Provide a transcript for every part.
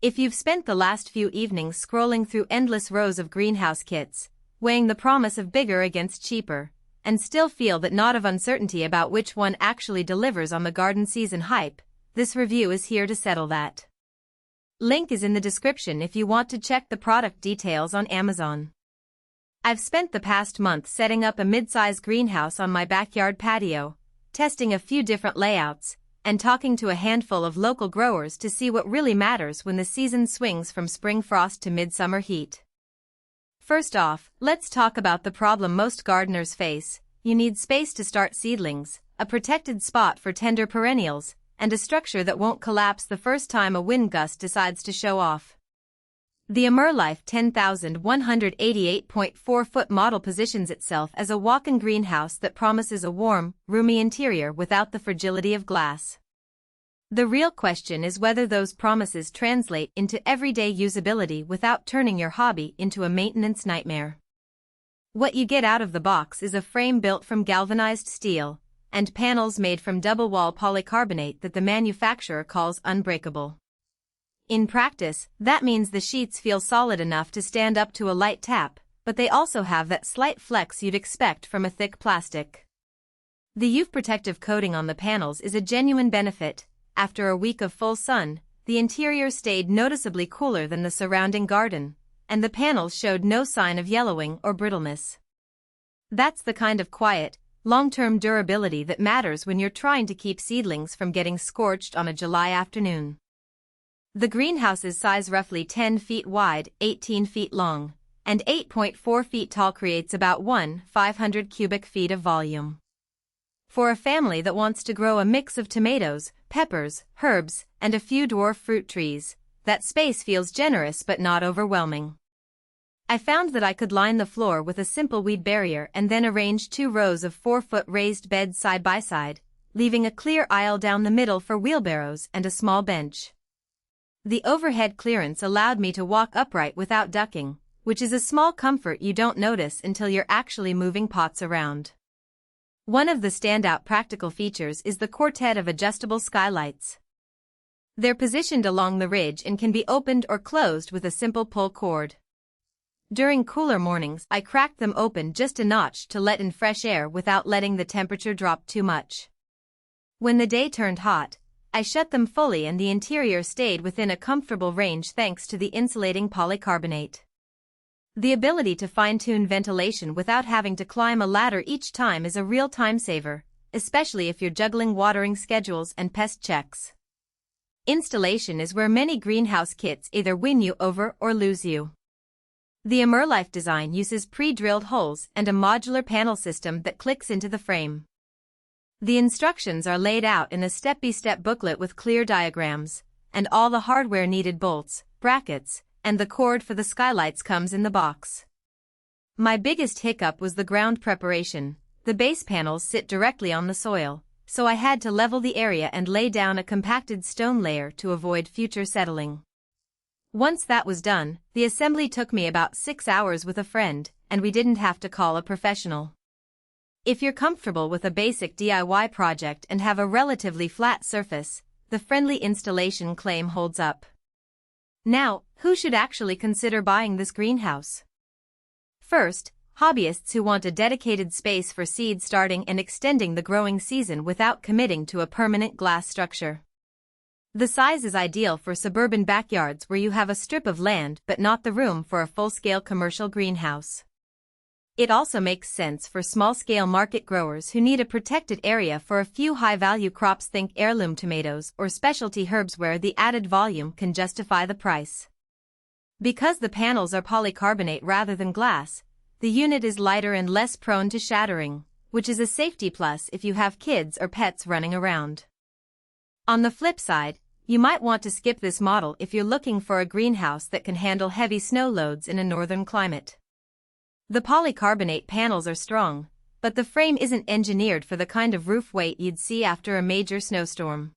If you've spent the last few evenings scrolling through endless rows of greenhouse kits, weighing the promise of bigger against cheaper, and still feel that knot of uncertainty about which one actually delivers on the garden season hype, this review is here to settle that. Link is in the description if you want to check the product details on Amazon. I've spent the past month setting up a mid-size greenhouse on my backyard patio, testing a few different layouts, and talking to a handful of local growers to see what really matters when the season swings from spring frost to midsummer heat. First off, let's talk about the problem most gardeners face. You need space to start seedlings, a protected spot for tender perennials, and a structure that won't collapse the first time a wind gust decides to show off. The AMERLIFE 10x18x8.4 foot model positions itself as a walk-in greenhouse that promises a warm, roomy interior without the fragility of glass. The real question is whether those promises translate into everyday usability without turning your hobby into a maintenance nightmare. What you get out of the box is a frame built from galvanized steel, and panels made from double-wall polycarbonate that the manufacturer calls Unbreakable. In practice, that means the sheets feel solid enough to stand up to a light tap, but they also have that slight flex you'd expect from a thick plastic. The UV protective coating on the panels is a genuine benefit. After a week of full sun, the interior stayed noticeably cooler than the surrounding garden, and the panels showed no sign of yellowing or brittleness. That's the kind of quiet, long-term durability that matters when you're trying to keep seedlings from getting scorched on a July afternoon. The greenhouse's size, roughly 10 feet wide, 18 feet long, and 8.4 feet tall, creates about 1,500 cubic feet of volume. For a family that wants to grow a mix of tomatoes, peppers, herbs, and a few dwarf fruit trees, that space feels generous but not overwhelming. I found that I could line the floor with a simple weed barrier and then arrange 2 rows of 4-foot raised beds side by side, leaving a clear aisle down the middle for wheelbarrows and a small bench. The overhead clearance allowed me to walk upright without ducking, which is a small comfort you don't notice until you're actually moving pots around. One of the standout practical features is the quartet of adjustable skylights. They're positioned along the ridge and can be opened or closed with a simple pull cord. During cooler mornings, I cracked them open just a notch to let in fresh air without letting the temperature drop too much. When the day turned hot, I shut them fully and the interior stayed within a comfortable range thanks to the insulating polycarbonate. The ability to fine-tune ventilation without having to climb a ladder each time is a real time saver, especially if you're juggling watering schedules and pest checks. Installation is where many greenhouse kits either win you over or lose you. The AMERLIFE design uses pre-drilled holes and a modular panel system that clicks into the frame. The instructions are laid out in a step-by-step booklet with clear diagrams, and all the hardware needed, bolts, brackets, and the cord for the skylights comes in the box. My biggest hiccup was the ground preparation. The base panels sit directly on the soil, so I had to level the area and lay down a compacted stone layer to avoid future settling. Once that was done, the assembly took me about 6 hours with a friend, and we didn't have to call a professional. If you're comfortable with a basic DIY project and have a relatively flat surface, the friendly installation claim holds up. Now, who should actually consider buying this greenhouse? First, hobbyists who want a dedicated space for seed starting and extending the growing season without committing to a permanent glass structure. The size is ideal for suburban backyards where you have a strip of land but not the room for a full-scale commercial greenhouse. It also makes sense for small-scale market growers who need a protected area for a few high-value crops. Think heirloom tomatoes or specialty herbs where the added volume can justify the price. Because the panels are polycarbonate rather than glass, the unit is lighter and less prone to shattering, which is a safety plus if you have kids or pets running around. On the flip side, you might want to skip this model if you're looking for a greenhouse that can handle heavy snow loads in a northern climate. The polycarbonate panels are strong, but the frame isn't engineered for the kind of roof weight you'd see after a major snowstorm.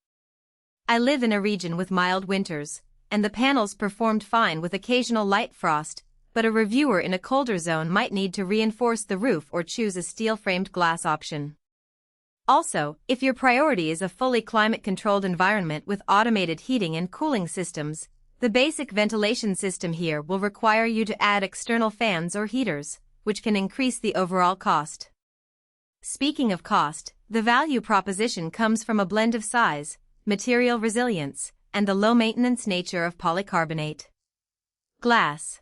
I live in a region with mild winters, and the panels performed fine with occasional light frost, but a reviewer in a colder zone might need to reinforce the roof or choose a steel-framed glass option. Also, if your priority is a fully climate-controlled environment with automated heating and cooling systems, The basic ventilation system here will require you to add external fans or heaters, which can increase the overall cost. Speaking of cost, the value proposition comes from a blend of size, material resilience, and the low-maintenance nature of polycarbonate glass.